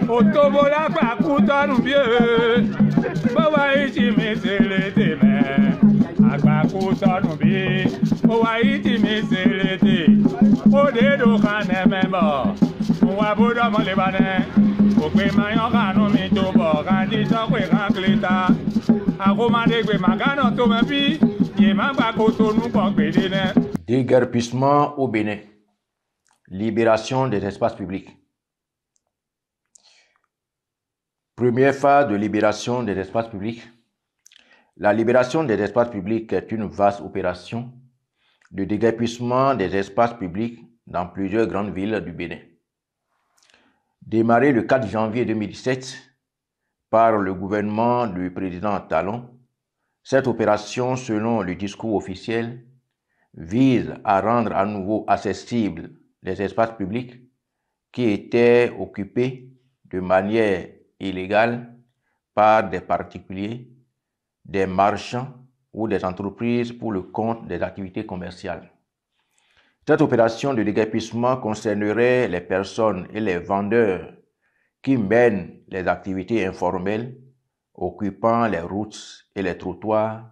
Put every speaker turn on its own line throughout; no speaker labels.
Otobola pakuta nubie, bawa iti meselete me. Agbakuta nubie, bawa iti meselete. Ode do kane membo, wabuda molebane. Okwe mayon kanu mi tobo, kandi tokwe kankleta. Akomande kwe magano tomepi, yeman bakoto nu kongbedene.
Déguerpissement au Bénin. Libération des espaces publics. Première phase de libération des espaces publics. La libération des espaces publics est une vaste opération de déguerpissement des espaces publics dans plusieurs grandes villes du Bénin. Démarrée le 4 janvier 2017 par le gouvernement du président Talon, cette opération, selon le discours officiel, vise à rendre à nouveau accessibles les espaces publics qui étaient occupés de manière illégale par des particuliers, des marchands ou des entreprises pour le compte des activités commerciales. Cette opération de déguerpissement concernerait les personnes et les vendeurs qui mènent les activités informelles occupant les routes et les trottoirs,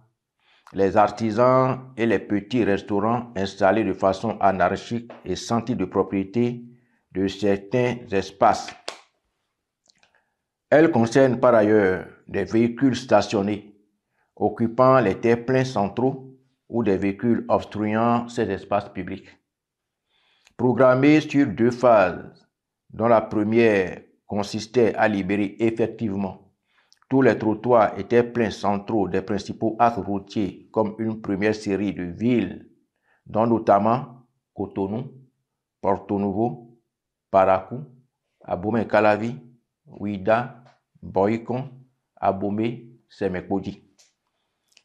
les artisans et les petits restaurants installés de façon anarchique et sans titre de propriété de certains espaces. Elle concerne par ailleurs des véhicules stationnés occupant les terre-pleins centraux ou des véhicules obstruant ces espaces publics. Programmée sur 2 phases, dont la première consistait à libérer effectivement tous les trottoirs et terre-pleins centraux des principaux axes routiers comme une première série de villes, dont notamment Cotonou, Porto Novo, Parakou, Abomey-Calavi, Ouidah, Boycon, Abomey, Sémékodi.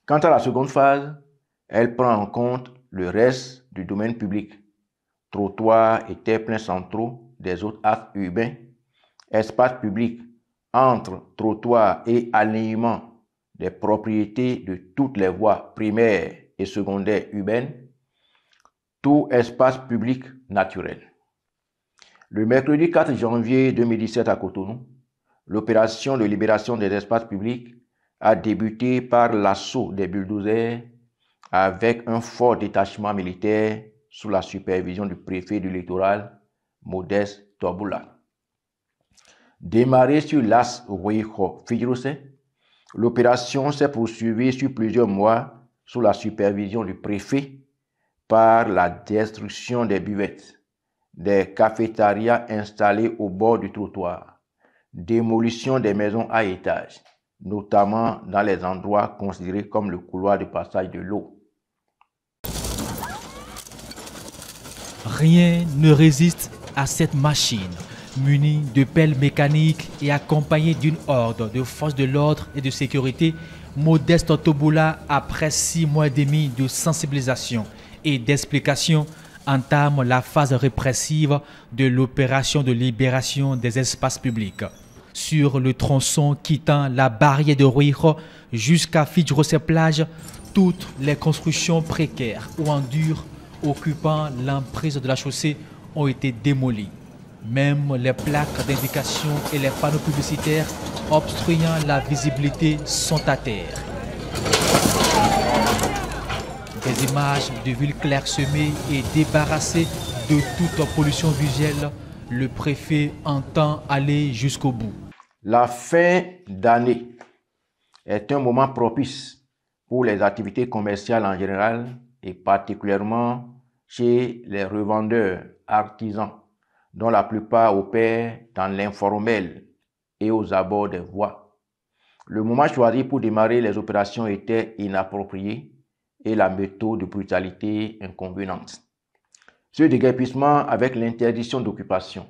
Quant à la seconde phase, elle prend en compte le reste du domaine public, trottoirs et terre-pleins centraux des autres axes urbains, espaces publics entre trottoirs et alignement des propriétés de toutes les voies primaires et secondaires urbaines, tout espace public naturel. Le mercredi 4 janvier 2017 à Cotonou, l'opération de libération des espaces publics a débuté par l'assaut des bulldozers avec un fort détachement militaire sous la supervision du préfet du littoral, Modeste Toboula. Démarrée sur l'axe Ouého-Fidjrosé, l'opération s'est poursuivie sur plusieurs mois sous la supervision du préfet par la destruction des buvettes, des cafétérias installées au bord du trottoir, démolition des maisons à étages, notamment dans les endroits considérés comme le couloir de passage de l'eau.
Rien ne résiste à cette machine, munie de pelles mécaniques et accompagnée d'une horde de forces de l'ordre et de sécurité. Modeste Toboula, après 6 mois et demi de sensibilisation et d'explication, entame la phase répressive de l'opération de libération des espaces publics. Sur le tronçon quittant la barrière de Ouého jusqu'à Fidjrosé-Plage, toutes les constructions précaires ou en dur occupant l'emprise de la chaussée ont été démolies. Même les plaques d'indication et les panneaux publicitaires obstruant la visibilité sont à terre. Des images de villes clairsemées et débarrassées de toute pollution visuelle, le préfet entend aller jusqu'au bout.
La fin d'année est un moment propice pour les activités commerciales en général et particulièrement chez les revendeurs artisans, dont la plupart opèrent dans l'informel et aux abords des voies. Le moment choisi pour démarrer les opérations était inapproprié et la méthode de brutalité inconvenante. Ce déguerpissement avec l'interdiction d'occupation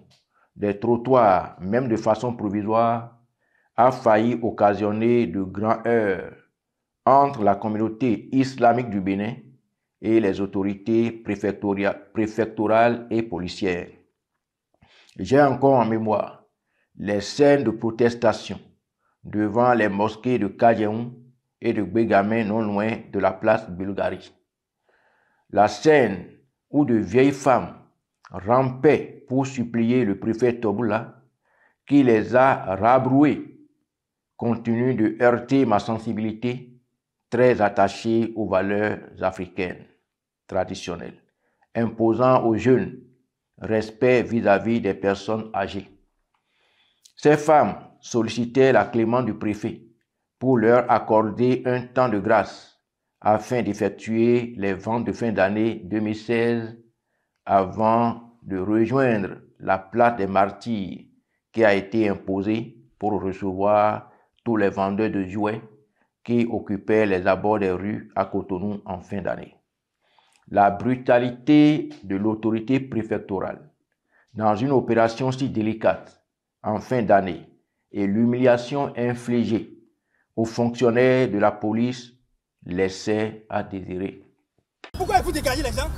des trottoirs, même de façon provisoire, a failli occasionner de grands heurts entre la communauté islamique du Bénin et les autorités préfectorales et policières. J'ai encore en mémoire les scènes de protestation devant les mosquées de Kadjehoun et de Bégamé non loin de la place Bulgarie. La scène où de vieilles femmes rampaient pour supplier le préfet Toboula, qui les a rabroués, continue de heurter ma sensibilité, très attachée aux valeurs africaines traditionnelles, imposant aux jeunes respect vis-à-vis des personnes âgées. Ces femmes sollicitaient la clémence du préfet pour leur accorder un temps de grâce afin d'effectuer les ventes de fin d'année 2016 avant de rejoindre la place des martyrs qui a été imposée pour recevoir tous les vendeurs de jouets qui occupaient les abords des rues à Cotonou en fin d'année. La brutalité de l'autorité préfectorale dans une opération si délicate en fin d'année et l'humiliation infligée aux fonctionnaires de la police laissaient à désirer.
Pourquoi vous dégagez les gens?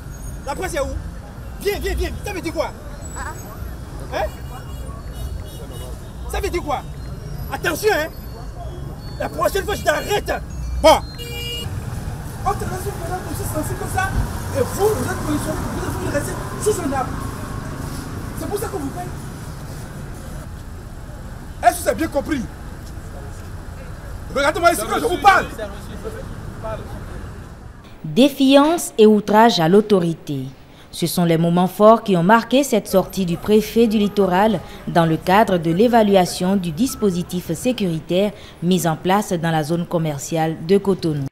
La presse est où? Viens, viens, viens. Ça veut dire quoi? Hein? Ça veut dire quoi? Attention, hein? La prochaine fois, je t'arrête. Bon. On te laisse une madame aussi sensible comme ça. Et vous êtes positionné, vous restez sous-sonable. C'est pour ça qu'on vous paye. Est-ce que vous avez bien compris? Regardez-moi ici quand je vous parle.
Défiance et outrage à l'autorité. Ce sont les moments forts qui ont marqué cette sortie du préfet du littoral dans le cadre de l'évaluation du dispositif sécuritaire mis en place dans la zone commerciale de Cotonou.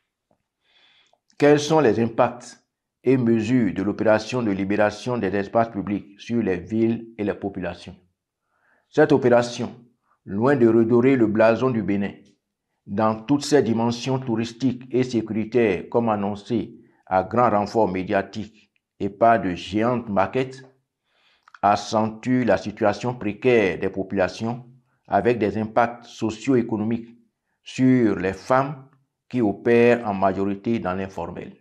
Quels sont les impacts et mesures de l'opération de libération des espaces publics sur les villes et les populations? Cette opération, loin de redorer le blason du Bénin, dans toutes ses dimensions touristiques et sécuritaires comme annoncé à grand renfort médiatique et pas de géantes maquettes, accentue la situation précaire des populations avec des impacts socio-économiques sur les femmes qui opèrent en majorité dans l'informel.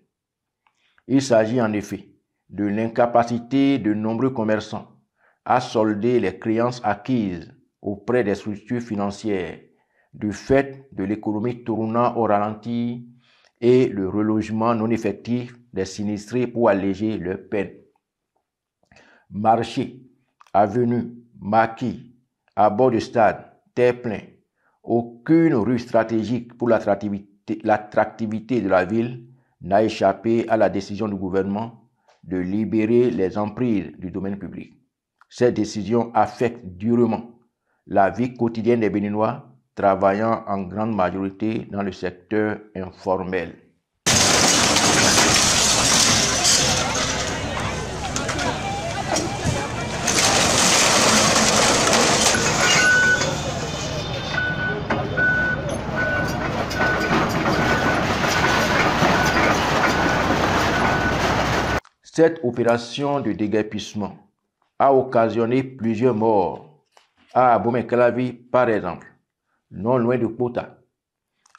Il s'agit en effet de l'incapacité de nombreux commerçants à solder les créances acquises auprès des structures financières du fait de l'économie tournant au ralenti et le relogement non effectif des sinistrés pour alléger leurs peines. Marché, avenue, maquis, à bord de stade, terre-plein, aucune rue stratégique pour l'attractivité de la ville n'a échappé à la décision du gouvernement de libérer les emprises du domaine public. Cette décision affecte durement la vie quotidienne des Béninois travaillant en grande majorité dans le secteur informel. Cette opération de déguerpissement a occasionné plusieurs morts à Abomey-Calavi, par exemple, non loin de Kota,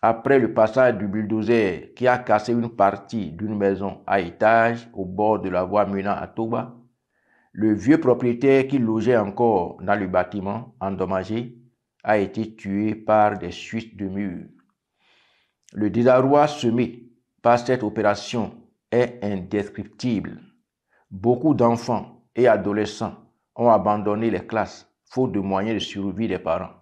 après le passage du bulldozer qui a cassé une partie d'une maison à étage au bord de la voie menant à Toba. Le vieux propriétaire qui logeait encore dans le bâtiment endommagé a été tué par des chutes de murs. Le désarroi semé par cette opération est indescriptible. Beaucoup d'enfants et adolescents ont abandonné les classes faute de moyens de survie des parents.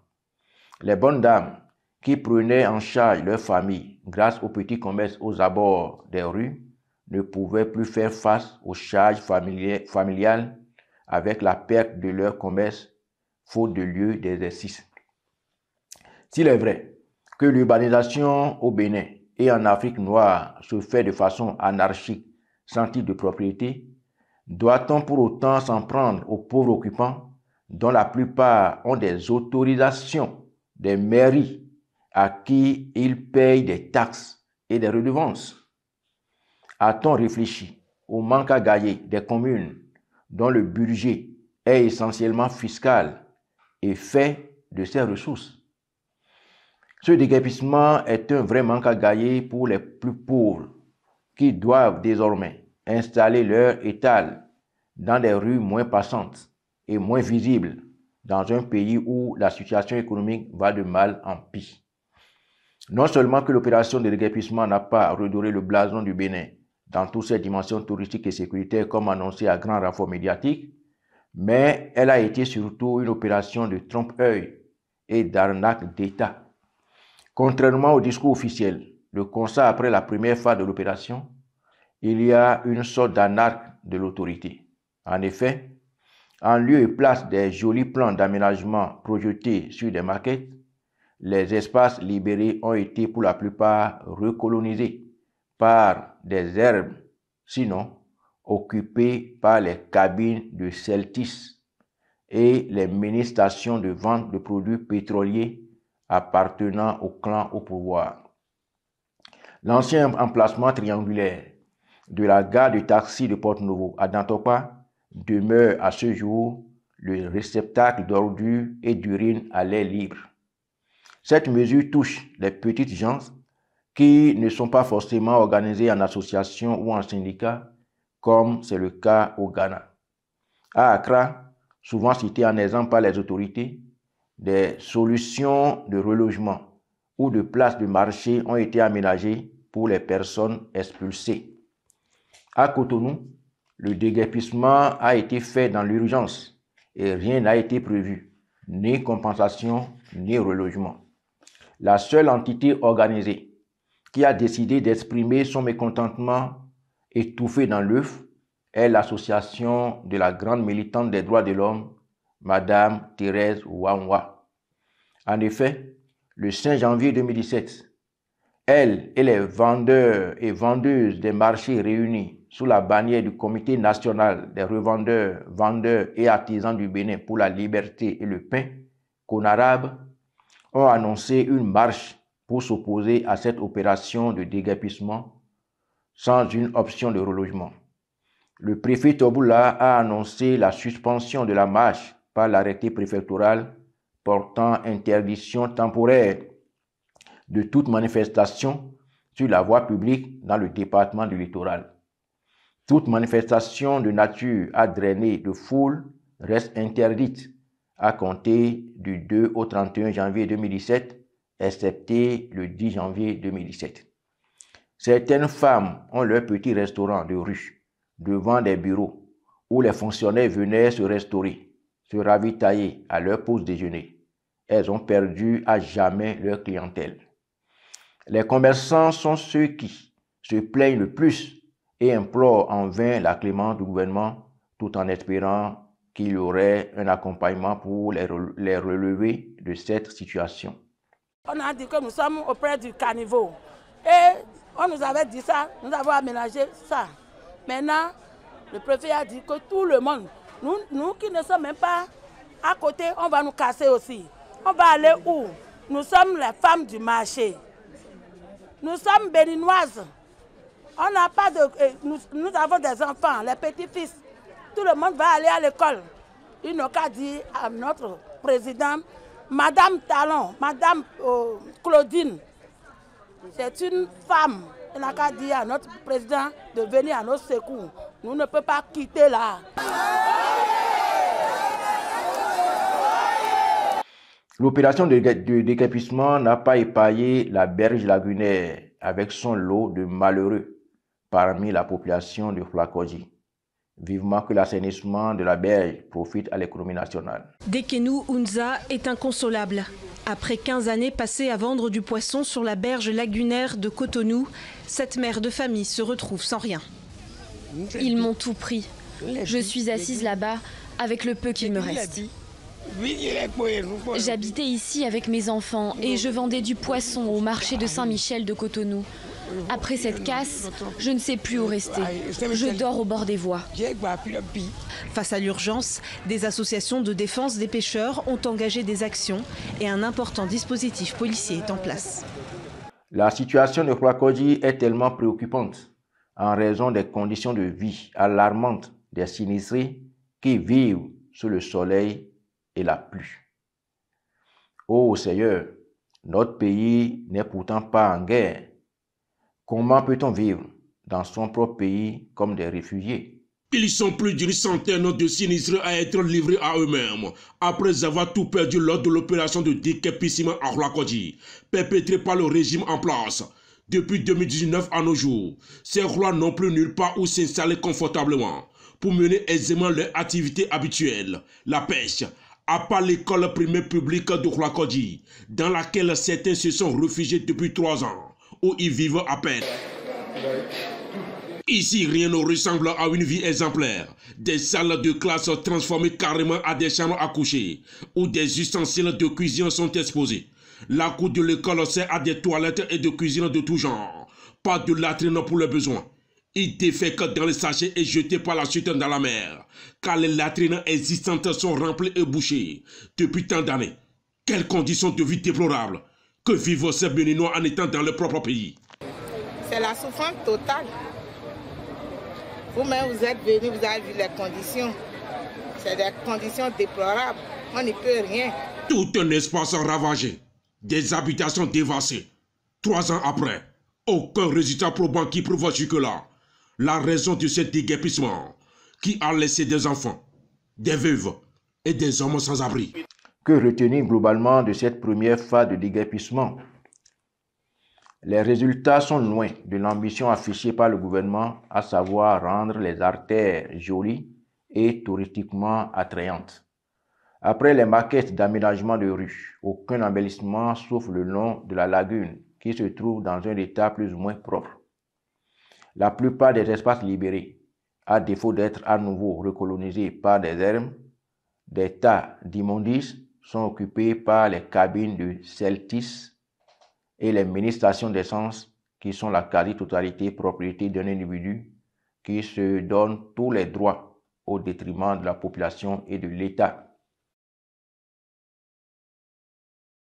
Les bonnes dames qui prenaient en charge leur famille grâce aux petits commerces aux abords des rues ne pouvaient plus faire face aux charges familiales avec la perte de leur commerce faute de lieu d'exercice. S'il est vrai que l'urbanisation au Bénin et en Afrique noire se fait de façon anarchique sans titre de propriété, doit-on pour autant s'en prendre aux pauvres occupants dont la plupart ont des autorisations des mairies à qui ils payent des taxes et des redevances? A-t-on réfléchi au manque à gagner des communes dont le budget est essentiellement fiscal et fait de ces ressources? Ce déguerpissement est un vrai manque à gagner pour les plus pauvres qui doivent désormais installer leur étal dans des rues moins passantes et moins visibles dans un pays où la situation économique va de mal en pis. Non seulement que l'opération de déguerpissement n'a pas redoré le blason du Bénin dans toutes ses dimensions touristiques et sécuritaires comme annoncé à grand renfort médiatique, mais elle a été surtout une opération de trompe-œil et d'arnaque d'État. Contrairement au discours officiel, le constat après la première phase de l'opération, il y a une sorte d'arnaque de l'autorité. En effet, en lieu et place des jolis plans d'aménagement projetés sur des maquettes, les espaces libérés ont été pour la plupart recolonisés par des herbes, sinon occupés par les cabines de Celtis et les mini-stations de vente de produits pétroliers appartenant au clan au pouvoir. L'ancien emplacement triangulaire de la gare de taxi de Porto-Novo à Dantopa demeure à ce jour le réceptacle d'ordures et d'urine à l'air libre. Cette mesure touche les petites gens qui ne sont pas forcément organisées en association ou en syndicat, comme c'est le cas au Ghana. À Accra, souvent cité en exemple par les autorités, des solutions de relogement ou de places de marché ont été aménagées pour les personnes expulsées. À Cotonou, le déguerpissement a été fait dans l'urgence et rien n'a été prévu, ni compensation, ni relogement. La seule entité organisée qui a décidé d'exprimer son mécontentement étouffé dans l'œuf est l'association de la grande militante des droits de l'homme, Madame Thérèse Ouanwa. En effet, le 5 janvier 2017, elle et les vendeurs et vendeuses des marchés réunis sous la bannière du Comité national des revendeurs, vendeurs et artisans du Bénin pour la liberté et le pain, CONARAB, ont annoncé une marche pour s'opposer à cette opération de déguerpissement sans une option de relogement. Le préfet Toboula a annoncé la suspension de la marche par l'arrêté préfectoral portant interdiction temporaire de toute manifestation sur la voie publique dans le département du littoral. Toute manifestation de nature à drainer de foule reste interdite à compter du 2 au 31 janvier 2017, excepté le 10 janvier 2017. Certaines femmes ont leur petit restaurant de rue devant des bureaux où les fonctionnaires venaient se restaurer, se ravitailler à leur pause déjeuner. Elles ont perdu à jamais leur clientèle. Les commerçants sont ceux qui se plaignent le plus et implorent en vain la clémence du gouvernement tout en espérant qu'il y aurait un accompagnement pour les relever de cette situation.
On a dit que nous sommes auprès du caniveau et on nous avait dit ça, nous avons aménagé ça. Maintenant, le préfet a dit que tout le monde, nous qui ne sommes même pas à côté, on va nous casser aussi. On va aller où? Nous sommes les femmes du marché. Nous sommes béninoises. On n'a pas de... Nous avons des enfants, les petits-fils. Tout le monde va aller à l'école. Il n'a qu'à dire à notre président, Madame Talon, Madame Claudine, c'est une femme. Il n'a qu'à dire à notre président de venir à nos secours. Nous ne pouvons pas quitter là.
L'opération de déguerpissement n'a pas épargné la berge lagunaire avec son lot de malheureux parmi la population de Flakodji. Vivement que l'assainissement de la berge profite à l'économie nationale.
Dekenou Unza est inconsolable. Après 15 années passées à vendre du poisson sur la berge lagunaire de Cotonou, cette mère de famille se retrouve sans rien.
Ils m'ont tout pris. Je suis assise là-bas avec le peu qu'il me reste. J'habitais ici avec mes enfants et je vendais du poisson au marché de Saint-Michel de Cotonou. Après cette casse, je ne sais plus où rester. Je dors au bord des voies.
Face à l'urgence, des associations de défense des pêcheurs ont engagé des actions et un important dispositif policier est en place.
La situation de Flakodji est tellement préoccupante en raison des conditions de vie alarmantes des sinistrés qui vivent sous le soleil et la pluie. Ô Seigneur, notre pays n'est pourtant pas en guerre. Comment peut-on vivre dans son propre pays comme des réfugiés?
Ils sont plus d'une centaine de sinistrés à être livrés à eux-mêmes après avoir tout perdu lors de l'opération de déguerpissement à Flakodji, perpétrée par le régime en place. Depuis 2019 à nos jours, ces rois n'ont plus nulle part où s'installer confortablement. pour mener aisément leur activité habituelle, la pêche, à part l'école primaire publique de Khouakodji, dans laquelle certains se sont réfugiés depuis 3 ans, où ils vivent à peine. Ici, rien ne ressemble à une vie exemplaire. Des salles de classe transformées carrément à des chambres à coucher, où des ustensiles de cuisine sont exposés. La cour de l'école sert à des toilettes et de cuisine de tout genre. Pas de latrine pour les besoins. Ils défèquent dans les sachets et jetés par la suite dans la mer, car les latrines existantes sont remplies et bouchées depuis tant d'années. Quelles conditions de vie déplorables que vivent ces Béninois en étant dans leur propre pays.
C'est la souffrance totale. Vous-même, vous êtes venus, vous avez vu les conditions. C'est des conditions déplorables. On n'y peut rien.
Tout un espace ravagé, des habitations dévastées. 3 ans après, aucun résultat probant qui prouve jusque-là la raison de ce déguerpissement qui a laissé des enfants, des veuves et des hommes sans abri.
Que retenir globalement de cette première phase de déguerpissement? Les résultats sont loin de l'ambition affichée par le gouvernement, à savoir rendre les artères jolies et touristiquement attrayantes. Après les maquettes d'aménagement de rues, aucun embellissement sauf le long de la lagune qui se trouve dans un état plus ou moins propre. La plupart des espaces libérés, à défaut d'être à nouveau recolonisés par des ermes, des tas d'immondices sont occupés par les cabines de Celtis et les mini-stations d'essence qui sont la quasi-totalité propriété d'un individu qui se donne tous les droits au détriment de la population et de l'État.